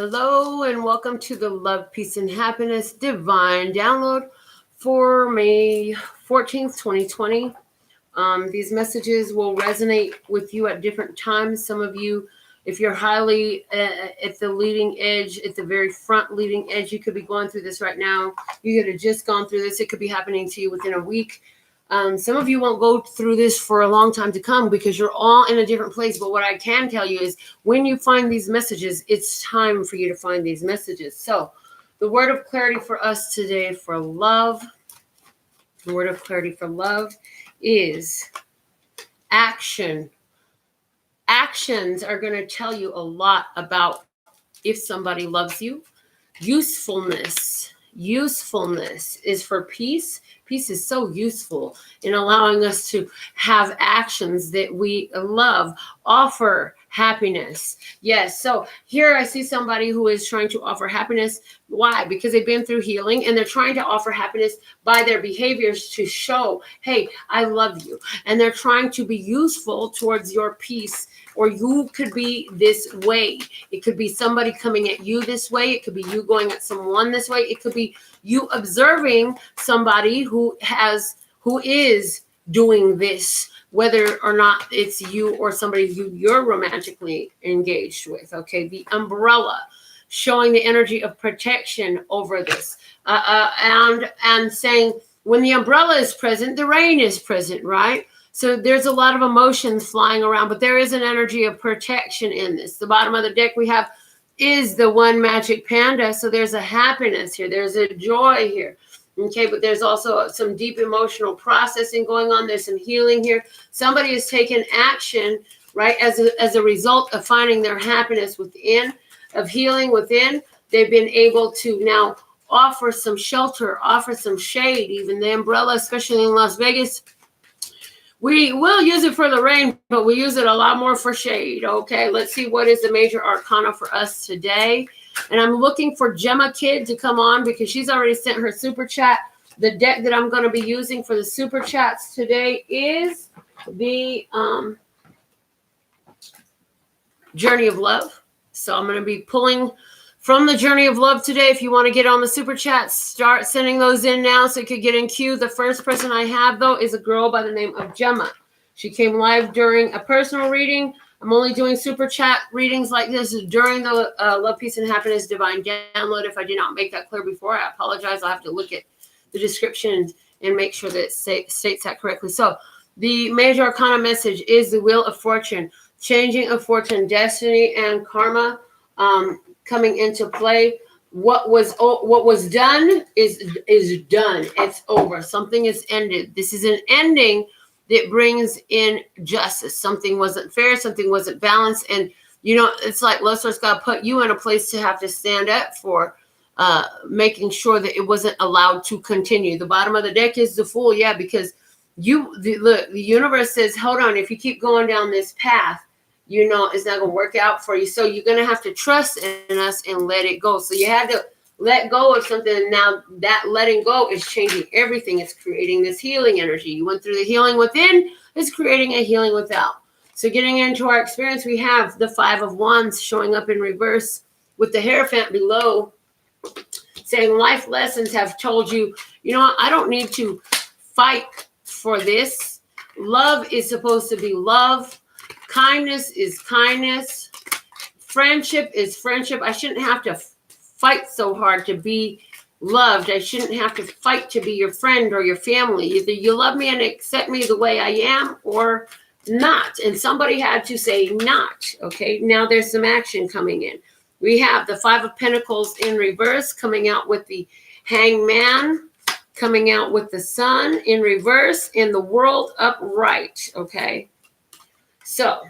Hello and welcome to the Love, Peace, and Happiness Divine Download for May 14th, 2020. These messages will resonate with you at different times. Some of you, if you're highly at the leading edge, at the very front leading edge, you could be going through this right now. You could have just gone through this. It could be happening to you within a week. Some of you won't go through this for a long time to come because you're all in a different place. But what I can tell you is when you find these messages, it's time for you to find these messages. So the word of clarity for us today for love, the word of clarity for love is action. Actions are going to tell you a lot about if somebody loves you. Usefulness is for peace. Peace is so useful in allowing us to have actions that we love, offer happiness. Yes. So here I see somebody who is trying to offer happiness. Why? Because they've been through healing and they're trying to offer happiness by their behaviors to show, hey, I love you. And they're trying to be useful towards your peace. Or you could be this way. It could be somebody coming at you this way. It could be you going at someone this way. It could be you observing somebody who is doing this, whether or not it's you or somebody you're romantically engaged with. Okay, the umbrella showing the energy of protection over this, and saying when the umbrella is present, the rain is present, right? So there's a lot of emotions flying around, but there is an energy of protection in this. The bottom of the deck we have is the one magic panda. So there's a happiness here. There's a joy here. Okay, but there's also some deep emotional processing going on. There's some healing here. Somebody has taken action, right, as a result of finding their happiness within, of healing within. They've been able to now offer some shelter, offer some shade, even the umbrella, especially in Las Vegas. We will use it for the rain, but we use it a lot more for shade. Okay, let's see what is the major arcana for us today. And I'm looking for Jemma Kid to come on because she's already sent her super chat. The deck that I'm going to be using for the super chats today is the Journey of Love. So I'm going to be pulling from the Journey of Love today. If you want to get on the super chats, start sending those in now so it could get in queue. The first person I have, though, is a girl by the name of Jemma. She came live during a personal reading. I'm only doing super chat readings like this during the Love, Peace, and Happiness Divine Download. If I did not make that clear before, I apologize. I'll have to look at the description and make sure that it states that correctly. So the major arcana message is the Wheel of Fortune, changing of fortune, destiny, and karma coming into play. What was done is done. It's over. Something is ended. This is an ending that brings in justice. Something wasn't fair. Something wasn't balanced. And, you know, it's like Luster's got to put you in a place to have to stand up for making sure that it wasn't allowed to continue. The bottom of the deck is the Fool. Yeah, because the universe says, hold on, if you keep going down this path, you know, it's not going to work out for you. So you're going to have to trust in us and let it go. So you had to let go of something. And now that letting go is changing everything. It's creating this healing energy. You went through the healing within. It's creating a healing without. So getting into our experience, we have the Five of Wands showing up in reverse with the Hierophant below, saying life lessons have told you, you know what, I don't need to fight for this. Love is supposed to be love. Kindness is kindness. Friendship is friendship. I shouldn't have to fight so hard to be loved. I shouldn't have to fight to be your friend or your family. Either you love me and accept me the way I am or not. And somebody had to say not. Okay, now there's some action coming in. We have the Five of Pentacles in reverse coming out with the Hangman, coming out with the Sun in reverse, and the World upright. Okay. So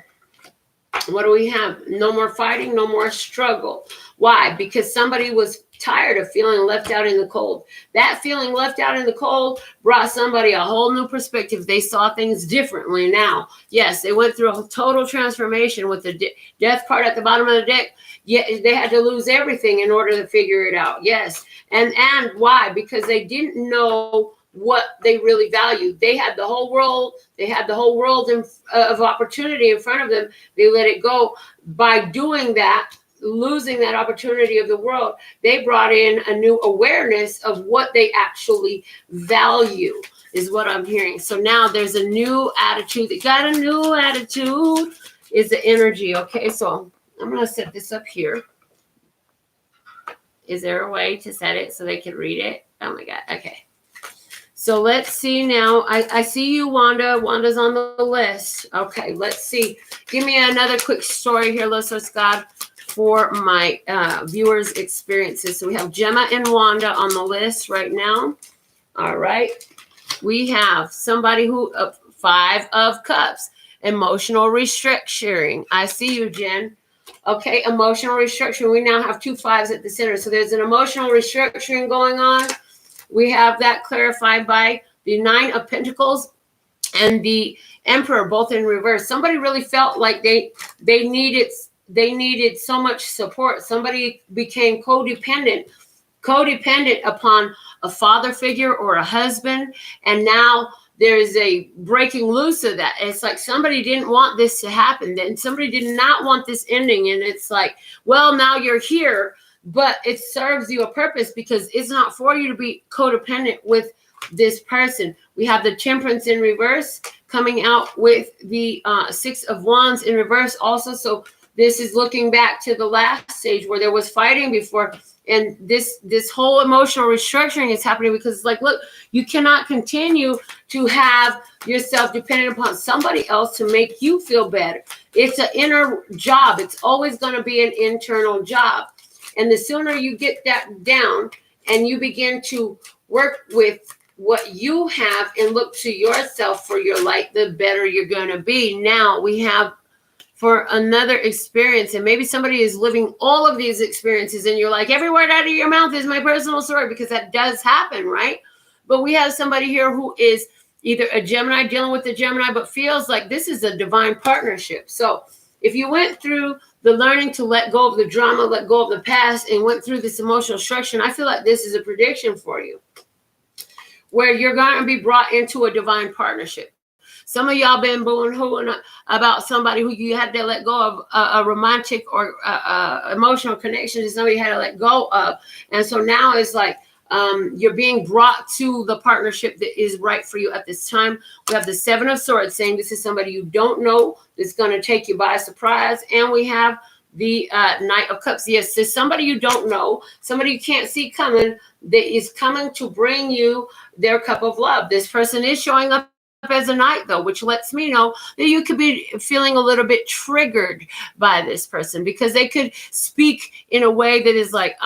what do we have? No more fighting, no more struggle. Why? Because somebody was tired of feeling left out in the cold. That feeling left out in the cold brought somebody a whole new perspective. They saw things differently now. Yes, they went through a total transformation with the death card at the bottom of the deck. Yeah, they had to lose everything in order to figure it out. Yes. And why? Because they didn't know what they really valued. They had the whole world. They had the whole world of opportunity in front of them. They let it go. By doing that, losing that opportunity of the world, they brought in a new awareness of what they actually value, is what I'm hearing. So now there's a new attitude. They got a new attitude, is the energy. Okay, so I'm going to set this up here. Is there a way to set it so they can read it? Oh my God. Okay. So let's see now. I see you, Wanda. Wanda's on the list. Okay, let's see. Give me another quick story here, Los God, for my viewers' experiences. So we have Jemma and Wanda on the list right now. All right. We have somebody who, 5 of Cups, emotional restructuring. I see you, Jen. Okay, emotional restructuring. We now have 2 5s at the center. So there's an emotional restructuring going on. We have that clarified by the 9 of Pentacles and the Emperor, both in reverse. Somebody really felt like they needed so much support. Somebody became codependent upon a father figure or a husband, and now there's a breaking loose of that. It's like somebody didn't want this to happen. Then somebody did not want this ending, and it's like, well, now you're here. But it serves you a purpose because it's not for you to be codependent with this person. We have the Temperance in reverse coming out with the 6 of Wands in reverse also. So this is looking back to the last stage where there was fighting before. And this whole emotional restructuring is happening because it's like, look, you cannot continue to have yourself dependent upon somebody else to make you feel better. It's an inner job. It's always going to be an internal job. And the sooner you get that down and you begin to work with what you have and look to yourself for your light, the better you're going to be. Now we have for another experience, and maybe somebody is living all of these experiences and you're like, every word out of your mouth is my personal story, because that does happen, right? But we have somebody here who is either a Gemini, dealing with a Gemini, but feels like this is a divine partnership. So if you went through the learning to let go of the drama, let go of the past, and went through this emotional structure, I feel like this is a prediction for you where you're going to be brought into a divine partnership. Some of y'all been booing about somebody who you had to let go of a romantic or emotional connection that somebody had to let go of. And so now it's like you're being brought to the partnership that is right for you at this time. We have the 7 of Swords saying this is somebody you don't know that's going to take you by surprise. And we have the Knight of Cups. Yes, there's somebody you don't know, somebody you can't see coming that is coming to bring you their cup of love. This person is showing up as a knight, though, which lets me know that you could be feeling a little bit triggered by this person because they could speak in a way that is like,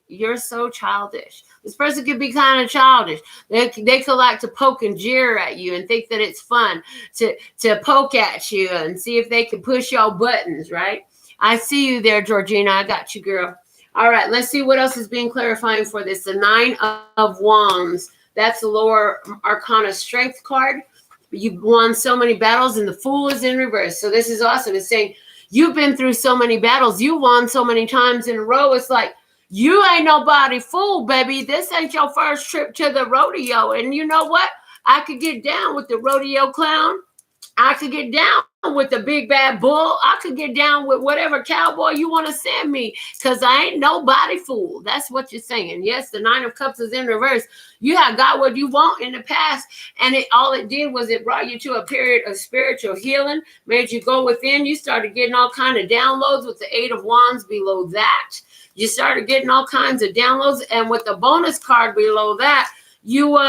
you're so childish. This person could be kind of childish. They could like to poke and jeer at you and think that it's fun to poke at you and see if they can push your buttons, right? I see you there, Georgina. I got you, girl. All right, let's see what else is being clarifying for this. The 9 of Wands. That's the lower arcana strength card. You've won so many battles, and the Fool is in reverse. So this is awesome. It's saying you've been through so many battles. You won so many times in a row. It's like, you ain't nobody fool, baby. This ain't your first trip to the rodeo. And you know what? I could get down with the rodeo clown. I could get down with the big bad bull. I could get down with whatever cowboy you want to send me, because I ain't nobody fool. That's what you're saying. Yes, the 9 of Cups is in reverse. You have got what you want in the past, and all it did was it brought you to a period of spiritual healing, made you go within. You started getting all kind of downloads with the 8 of Wands below that. You started getting all kinds of downloads, and with the bonus card below that, you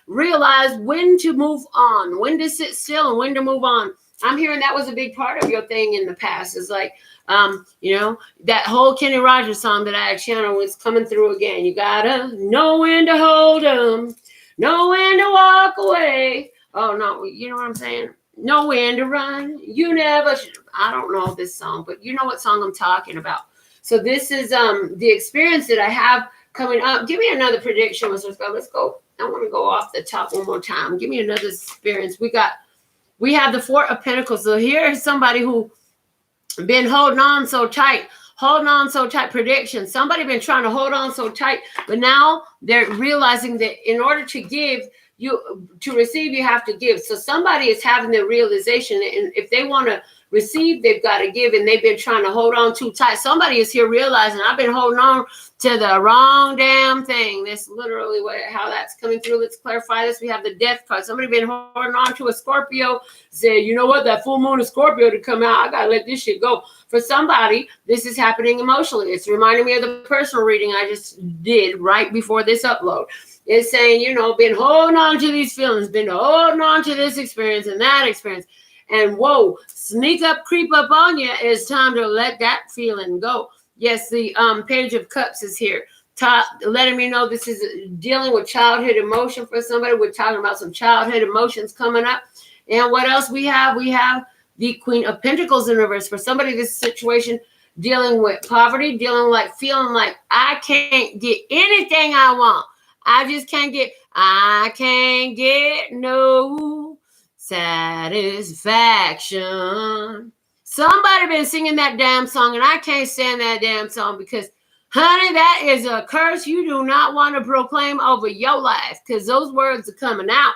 realize when to move on, when to sit still, and when to move on. I'm hearing that was a big part of your thing in the past. It's like, that whole Kenny Rogers song that I channeled was coming through again. You gotta know when to hold them, know when to walk away. Oh, no, you know what I'm saying? Know when to run. You never should. I don't know this song, but you know what song I'm talking about. So this is the experience that I have coming up. Give me another prediction. Let's go. I want to go off the top one more time. Give me another experience. We have the 4 of Pentacles. So here is somebody who been holding on so tight. Prediction. Somebody been trying to hold on so tight, but now they're realizing that in order to give, to receive, you have to give. So somebody is having the realization, and if they want to receive, they've got to give, and they've been trying to hold on too tight. Somebody is here realizing I've been holding on to the wrong damn thing. That's literally how that's coming through. Let's clarify this. We have the death card. Somebody been holding on to a Scorpio, said, you know what, that full moon of Scorpio to come out, I got to let this shit go. For somebody, this is happening emotionally. It's reminding me of the personal reading I just did right before this upload. It's saying, you know, been holding on to these feelings, been holding on to this experience and that experience. And whoa, sneak up, creep up on you. It's time to let that feeling go. Yes, the Page of Cups is here. Letting me know this is dealing with childhood emotion for somebody. We're talking about some childhood emotions coming up. And what else we have? We have the Queen of Pentacles in reverse. For somebody, this situation dealing with poverty, feeling like I can't get anything I want. I can't get no satisfaction. Somebody been singing that damn song, and I can't stand that damn song because, honey, that is a curse you do not want to proclaim over your life, because those words are coming out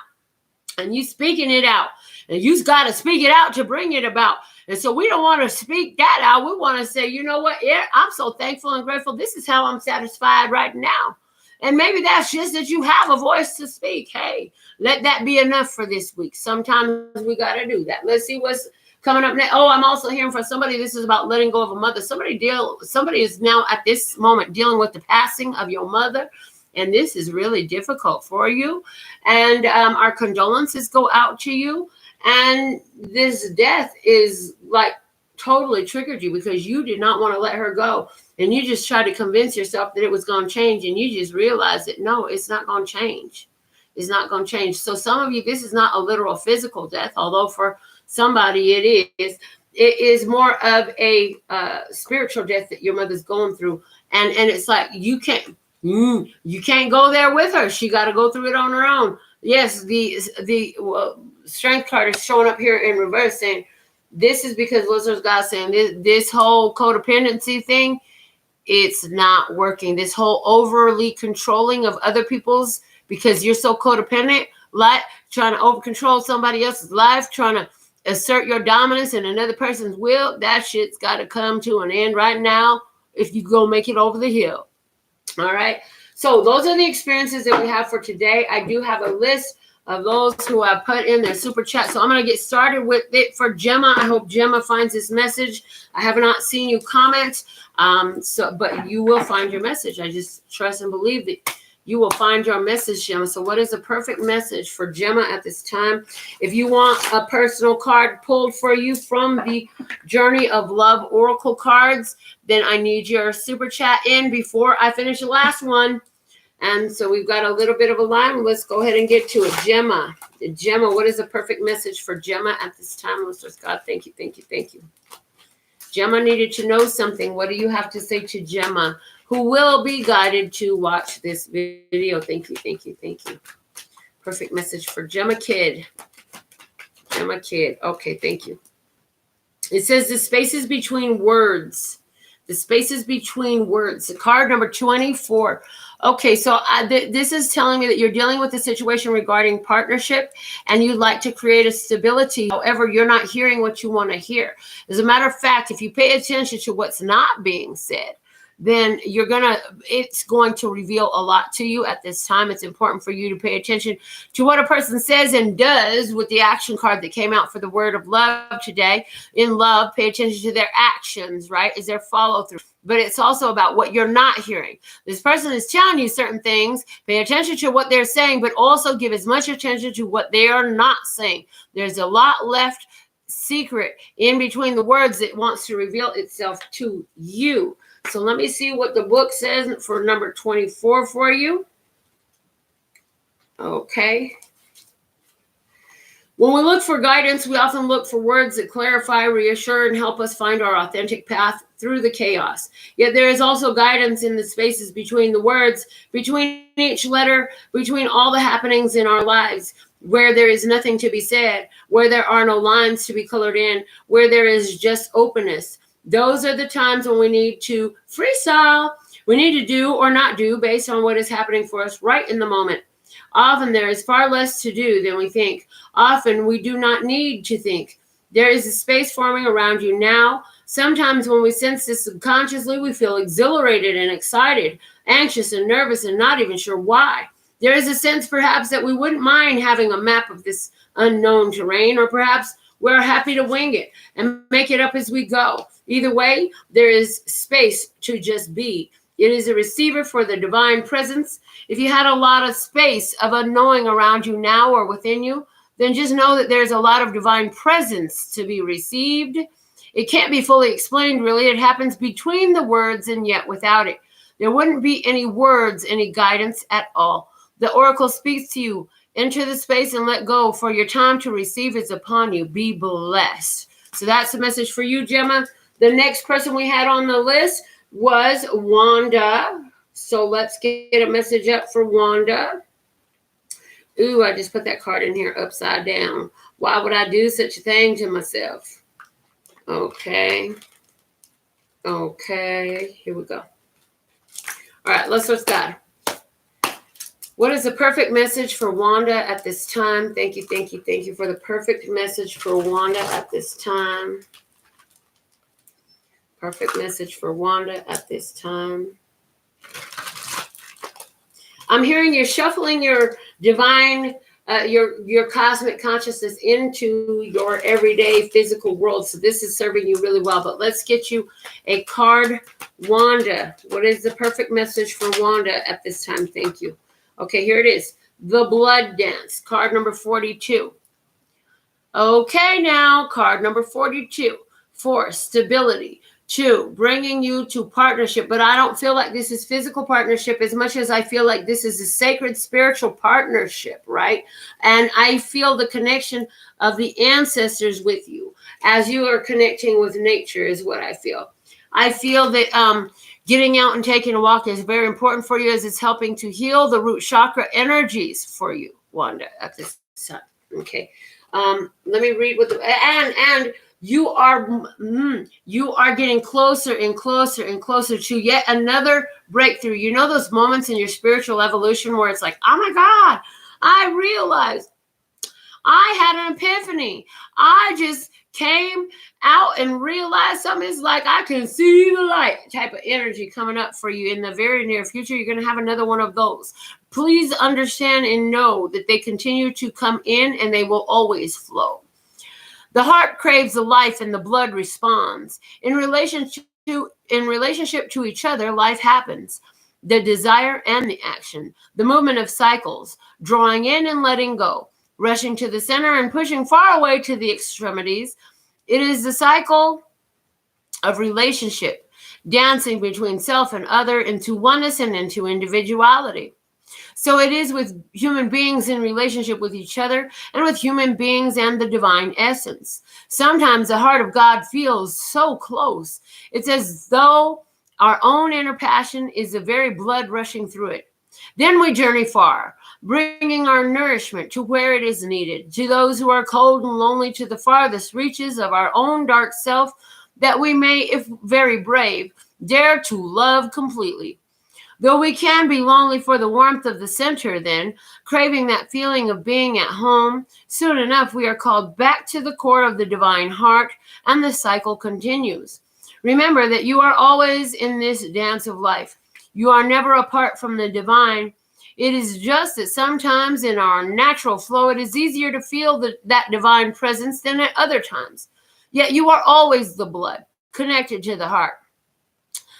and you speaking it out, and you got to speak it out to bring it about. And so we don't want to speak that out. We want to say, you know what? Yeah, I'm so thankful and grateful. This is how I'm satisfied right now. And maybe that's just that you have a voice to speak. Hey, let that be enough for this week. Sometimes we got to do that. Let's see what's coming up next. Oh, I'm also hearing from somebody. This is about letting go of a mother. Somebody is now at this moment dealing with the passing of your mother. And this is really difficult for you. And our condolences go out to you. And this death is like totally triggered you because you did not want to let her go. And you just tried to convince yourself that it was going to change. And you just realized that, no, it's not going to change. It's not going to change. So some of you, this is not a literal physical death, although for somebody it is. It is more of a spiritual death that your mother's going through. And it's like you can't go there with her. She got to go through it on her own. Yes, the strength card is showing up here in reverse saying, this is because listeners God saying this whole codependency thing, it's not working. This whole overly controlling of other people's, because you're so codependent, like trying to over control somebody else's life, trying to assert your dominance in another person's will, that shit's got to come to an end right now if you go make it over the hill. All right. So those are the experiences that we have for today. I do have a list of those who have put in their super chat. So I'm going to get started with it for Jemma. I hope Jemma finds this message. I have not seen you comment. But you will find your message. I just trust and believe that you will find your message, Jemma. So what is a perfect message for Jemma at this time? If you want a personal card pulled for you from the Journey of Love Oracle cards, then I need your super chat in before I finish the last one. And so we've got a little bit of a line. Let's go ahead and get to it. Jemma, what is a perfect message for Jemma at this time? Listeners, God, thank you, thank you, thank you. Jemma needed to know something. What do you have to say to Jemma, who will be guided to watch this video? Thank you, thank you, thank you. Perfect message for Jemma Kid. Jemma Kid. Okay, thank you. It says the spaces between words. The spaces between words. The card number 24. Okay, so this is telling me that you're dealing with a situation regarding partnership and you'd like to create a stability. However, you're not hearing what you want to hear. As a matter of fact, if you pay attention to what's not being said, then it's going to reveal a lot to you at this time. It's important for you to pay attention to what a person says and does with the action card that came out for the word of love today. In love, pay attention to their actions, right? Is their follow through. But it's also about what you're not hearing. This person is telling you certain things. Pay attention to what they're saying, but also give as much attention to what they are not saying. There's a lot left secret in between the words that wants to reveal itself to you. So let me see what the book says for number 24 for you. Okay. When we look for guidance, we often look for words that clarify, reassure, and help us find our authentic path through the chaos. Yet there is also guidance in the spaces between the words, between each letter, between all the happenings in our lives, where there is nothing to be said, where there are no lines to be colored in, where there is just openness. Those are the times when we need to freestyle. We need to do or not do based on what is happening for us right in the moment. Often there is far less to do than we think. Often we do not need to think. There is a space forming around you now. Sometimes when we sense this subconsciously, we feel exhilarated and excited, anxious and nervous and not even sure why. There is a sense perhaps that we wouldn't mind having a map of this unknown terrain, or perhaps we're happy to wing it and make it up as we go. Either way, there is space to just be. It is a receiver for the divine presence. If you had a lot of space of unknowing around you now or within you, then just know that there's a lot of divine presence to be received. It can't be fully explained, really. It happens between the words and yet without it. There wouldn't be any words, any guidance at all. The oracle speaks to you. Enter the space and let go, for your time to receive is upon you. Be blessed. So that's the message for you, Jemma. The next person we had on the list was Wanda. So let's get a message up for Wanda. Ooh, I just put that card in here upside down. Why would I do such a thing to myself? Okay. Okay, here we go. All right, let's start. God. What is the perfect message for Wanda at this time? Thank you for the perfect message for Wanda at this time. Perfect message for Wanda at this time. I'm hearing you're shuffling your divine, your cosmic consciousness into your everyday physical world. So this is serving you really well. But let's get you a card, Wanda. What is the perfect message for Wanda at this time? Thank you. Okay, here it is. The Blood Dance, card number 42. Okay, now, card number 42. 4, stability. 2, bringing you to partnership. But I don't feel like this is physical partnership as much as I feel like this is a sacred spiritual partnership, right? And I feel the connection of the ancestors with you as you are connecting with nature is what I feel. I feel that getting out and taking a walk is very important for you, as it's helping to heal the root chakra energies for you, Wanda, at this time. Okay. Let me read what and you are getting closer and closer and closer to yet another breakthrough. You know those moments in your spiritual evolution where it's like, oh my God, I realized I had an epiphany. I just came out and realized something. Is like I can see the light type of energy coming up for you in the very near future. You're going to have another one of those. Please understand and know that they continue to come in and they will always flow. The heart craves the life and the blood responds. In relationship to each other, life happens. The desire and the action, the movement of cycles, drawing in and letting go, rushing to the center and pushing far away to the extremities. It is the cycle of relationship, dancing between self and other into oneness and into individuality. So it is with human beings in relationship with each other and with human beings and the divine essence. Sometimes the heart of God feels so close. It's as though our own inner passion is the very blood rushing through it. Then we journey far, bringing our nourishment to where it is needed, to those who are cold and lonely, to the farthest reaches of our own dark self, that we may, if very brave, dare to love completely. Though we can be lonely for the warmth of the center, then, craving that feeling of being at home, soon enough we are called back to the core of the divine heart, and the cycle continues. Remember that you are always in this dance of life. You are never apart from the divine. It is just that sometimes in our natural flow, it is easier to feel that divine presence than at other times. Yet you are always the blood, connected to the heart.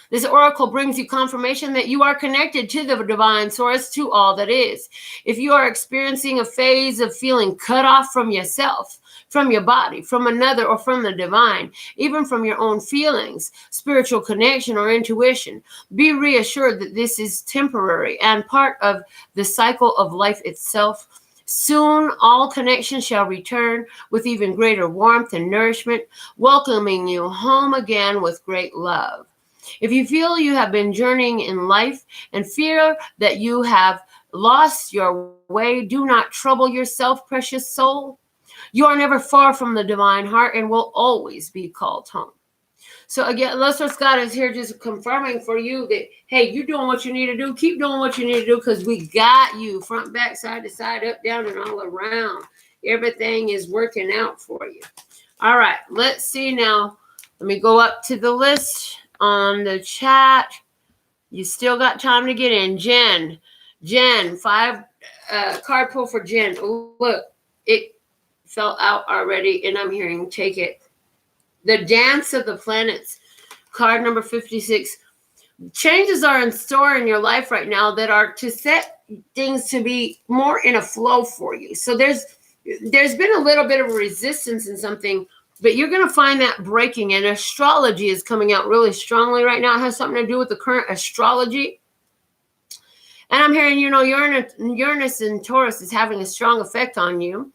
This oracle brings you confirmation that you are connected to the divine source, to all that is. If you are experiencing a phase of feeling cut off from yourself, from your body, from another, or from the divine, even from your own feelings, spiritual connection, or intuition, be reassured that this is temporary and part of the cycle of life itself. Soon all connection shall return with even greater warmth and nourishment, welcoming you home again with great love. If you feel you have been journeying in life and fear that you have lost your way, do not trouble yourself, precious soul. You are never far from the divine heart and will always be called home. So again, Lesser Scott is here just confirming for you that, hey, you're doing what you need to do. Keep doing what you need to do, because we got you front, back, side to side, up, down, and all around. Everything is working out for you. All right, let's see now. Let me go up to the list on the chat. You still got time to get in. Jen, 5 card pull for Jen. Oh, look, it fell out already, and I'm hearing take it. The Dance of the Planets, card number 56. Changes are in store in your life right now that are to set things to be more in a flow for you. So there's been a little bit of resistance in something, but you're going to find that breaking. And astrology is coming out really strongly right now. It has something to do with the current astrology. And I'm hearing, Uranus and Taurus is having a strong effect on you.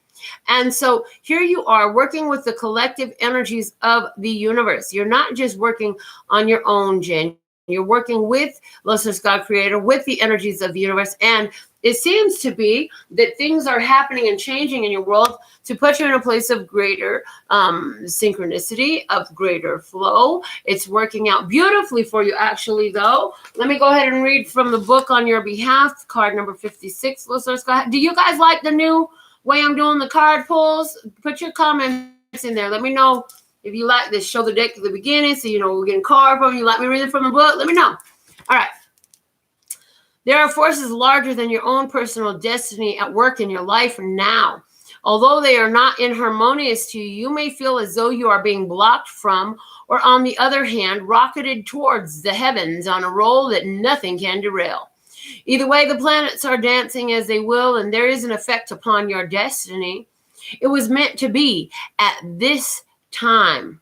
And so here you are working with the collective energies of the universe. You're not just working on your own, Jen. You're working with Lustrous God Creator, with the energies of the universe. And it seems to be that things are happening and changing in your world to put you in a place of greater synchronicity, of greater flow. It's working out beautifully for you, actually, though. Let me go ahead and read from the book on your behalf, card number 56. Lustrous God. Do you guys like the new way I'm doing the card pulls? Put your comments in there. Let me know if you like this. Show the deck at the beginning so you know we're getting card from you. Like me reading from the book? Let me know. All right. There are forces larger than your own personal destiny at work in your life now. Although they are not inharmonious to you, you may feel as though you are being blocked from, or on the other hand, rocketed towards the heavens on a roll that nothing can derail. Either way, the planets are dancing as they will, and there is an effect upon your destiny. It was meant to be at this time.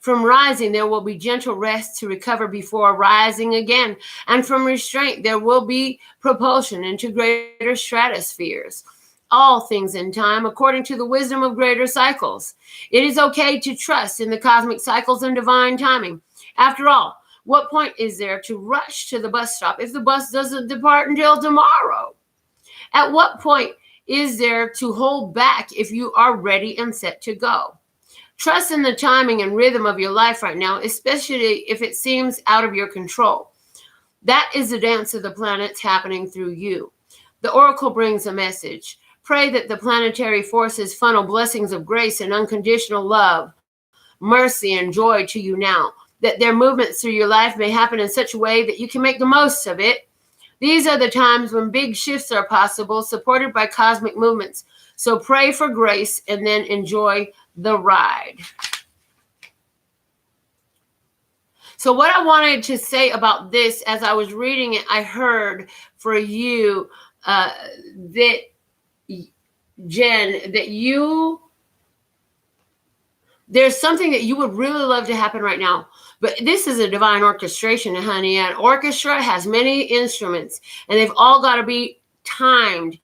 From rising, there will be gentle rest to recover before rising again. And from restraint, there will be propulsion into greater stratospheres. All things in time, according to the wisdom of greater cycles. It is okay to trust in the cosmic cycles and divine timing. After all, what point is there to rush to the bus stop if the bus doesn't depart until tomorrow? At what point is there to hold back if you are ready and set to go? Trust in the timing and rhythm of your life right now, especially if it seems out of your control. That is the dance of the planets happening through you. The oracle brings a message. Pray that the planetary forces funnel blessings of grace and unconditional love, mercy, and joy to you now, that their movements through your life may happen in such a way that you can make the most of it. These are the times when big shifts are possible, supported by cosmic movements. So pray for grace and then enjoy the ride. So what I wanted to say about this, as I was reading it, I heard for you that, Jen, that there's something that you would really love to happen right now. But this is a divine orchestration, honey. An orchestra has many instruments, and they've all got to be timed.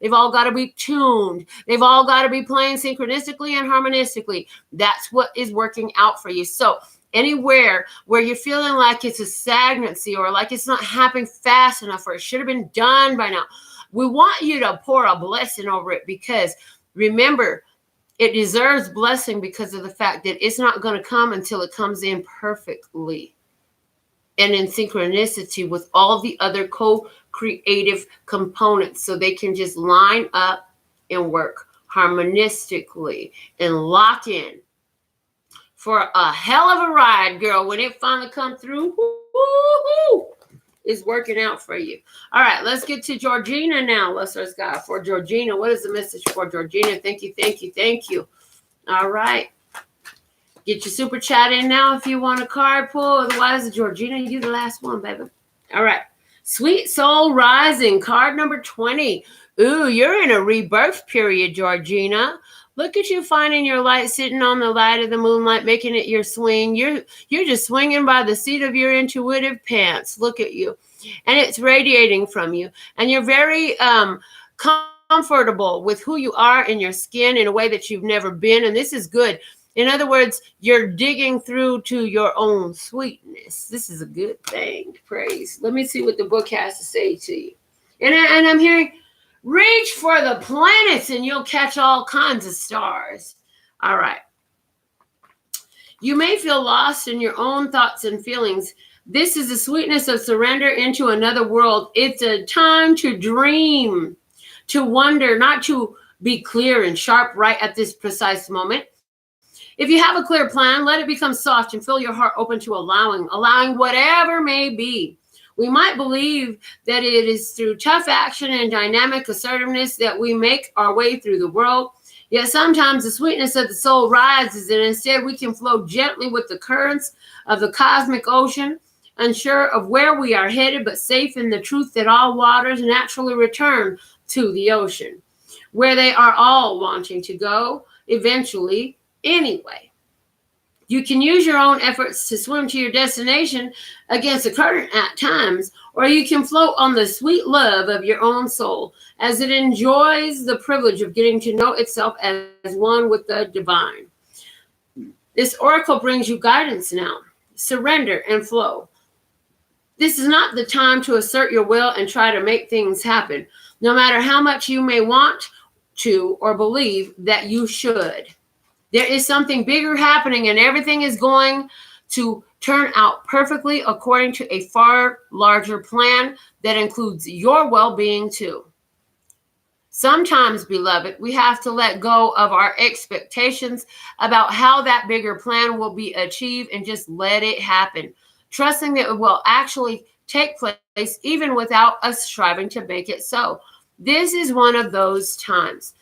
They've all got to be tuned. They've all got to be playing synchronistically and harmonistically. That's what is working out for you. So anywhere where you're feeling like it's a stagnancy or like it's not happening fast enough or it should have been done by now, we want you to pour a blessing over it, because remember, it deserves blessing because of the fact that it's not going to come until it comes in perfectly and in synchronicity with all the other co-creative components, so they can just line up and work harmonistically and lock in for a hell of a ride, girl. When it finally comes through, it's working out for you. All right, let's get to Georgina now. Lustrous God for Georgina. What is the message for Georgina? Thank you. All right. Get your super chat in now if you want a card pull. Otherwise, Georgina, you the last one, baby. All right. Sweet Soul Rising, card number 20. Ooh, you're in a rebirth period, Georgina. Look at you finding your light, sitting on the light of the moonlight, making it your swing. You're just swinging by the seat of your intuitive pants. Look at you. And it's radiating from you. And you're very comfortable with who you are in your skin in a way that you've never been. And this is good. In other words, you're digging through to your own sweetness. This is a good thing. Praise. Let me see what the book has to say to you. And I'm hearing, reach for the planets and you'll catch all kinds of stars. All right. You may feel lost in your own thoughts and feelings. This is the sweetness of surrender into another world. It's a time to dream, to wonder, not to be clear and sharp right at this precise moment. If you have a clear plan, let it become soft and fill your heart open to allowing whatever may be. We might believe that it is through tough action and dynamic assertiveness that we make our way through the world. Yet sometimes the sweetness of the soul rises, and instead we can flow gently with the currents of the cosmic ocean, unsure of where we are headed, but safe in the truth that all waters naturally return to the ocean, where they are all wanting to go eventually anyway. You can use your own efforts to swim to your destination against the current at times, or you can float on the sweet love of your own soul as it enjoys the privilege of getting to know itself as one with the divine. This oracle brings you guidance now. Surrender and flow. This is not the time to assert your will and try to make things happen, no matter how much you may want to or believe that you should. There is something bigger happening, and everything is going to turn out perfectly according to a far larger plan that includes your well-being too. Sometimes, beloved, we have to let go of our expectations about how that bigger plan will be achieved and just let it happen, trusting that it will actually take place even without us striving to make it so. This is one of those times.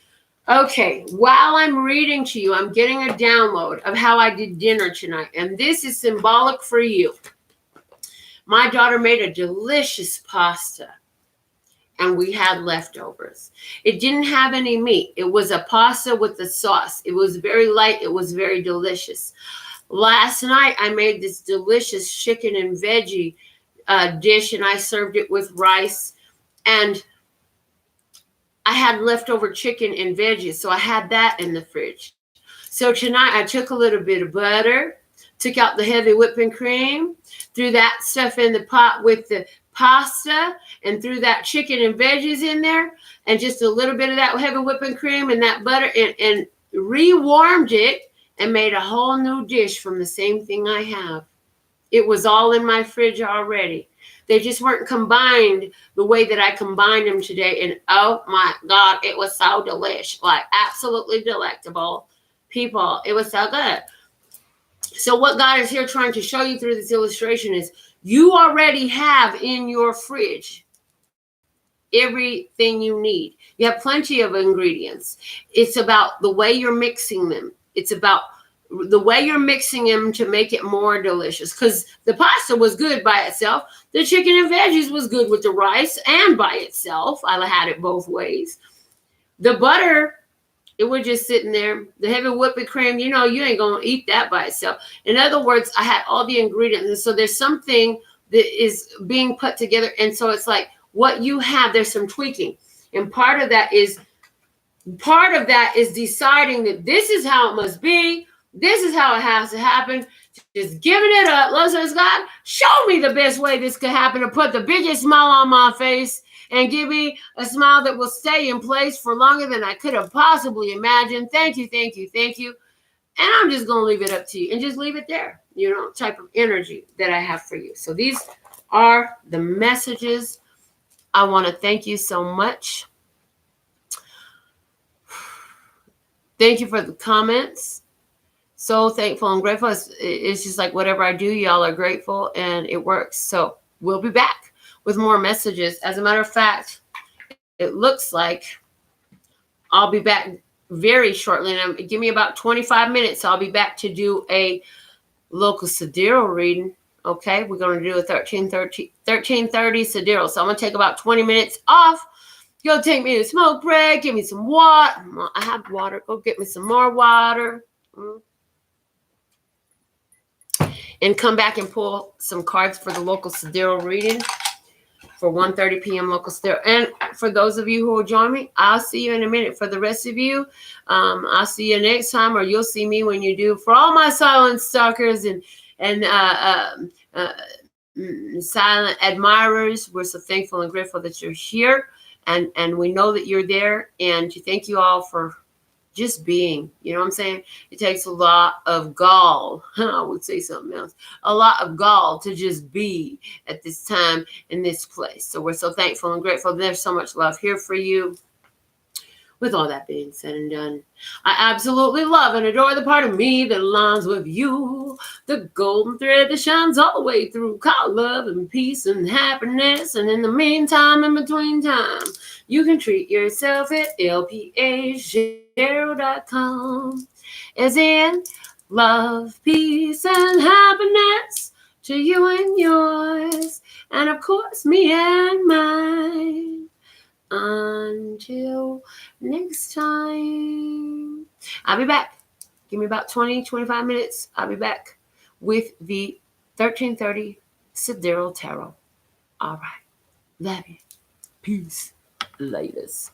Okay, while I'm reading to you, I'm getting a download of how I did dinner tonight, and this is symbolic for you. My daughter made a delicious pasta, and we had leftovers. It didn't have any meat. It was a pasta with the sauce. It was very light. It was very delicious. Last night, I made this delicious chicken and veggie dish, and I served it with rice, and I had leftover chicken and veggies, so I had that in the fridge. So tonight I took a little bit of butter, took out the heavy whipping cream, threw that stuff in the pot with the pasta, and threw that chicken and veggies in there, and just a little bit of that heavy whipping cream and that butter, and rewarmed it and made a whole new dish from the same thing I have. It was all in my fridge already. They just weren't combined the way that I combined them today. And oh my God, it was so delish, like absolutely delectable. People, it was so good. So what God is here trying to show you through this illustration is you already have in your fridge everything you need. You have plenty of ingredients. It's about the way you're mixing them. It's about the way you're mixing them to make it more delicious, because the pasta was good by itself. The chicken and veggies was good with the rice and by itself. I had it both ways. The butter, it was just sitting there. The heavy whipping cream, you ain't going to eat that by itself. In other words, I had all the ingredients. And so there's something that is being put together. And so it's like what you have, there's some tweaking. And part of that is deciding that this is how it must be. This is how it has to happen. Just giving it up. Lord says, God, show me the best way this could happen to put the biggest smile on my face and give me a smile that will stay in place for longer than I could have possibly imagined. Thank you, thank you, thank you. And I'm just going to leave it up to you and just leave it there, type of energy that I have for you. So these are the messages. I want to thank you so much. Thank you for the comments. So thankful and grateful. It's just like whatever I do, y'all are grateful, and it works. So we'll be back with more messages. As a matter of fact, it looks like I'll be back very shortly. And give me about 25 minutes. I'll be back to do a local sidereal reading. Okay, we're going to do a 1330 sidereal. So I'm going to take about 20 minutes off. Go take me a smoke break. Give me some water. I have water. Go get me some more water. And come back and pull some cards for the local sidereal reading for 1:30 p.m. local sidereal. And for those of you who will join me, I'll see you in a minute. For the rest of you, I'll see you next time, or you'll see me when you do. For all my silent stalkers and silent admirers, we're so thankful and grateful that you're here, and we know that you're there. And thank you all for just being, you know what I'm saying? It takes a lot of gall. I would say something else. A lot of gall to just be at this time in this place. So we're so thankful and grateful. There's so much love here for you. with all that being said and done, I absolutely love and adore the part of me that aligns with you. The golden thread that shines all the way through, called love and peace and happiness. And in the meantime, in between time, you can treat yourself at lpazero.com. As in love, peace, and happiness to you and yours, and of course me and mine. Until next time, I'll be back. Give me about 20-25 minutes. I'll be back with the 1330 Sidereal Tarot. All right. Love you. Peace. Latest.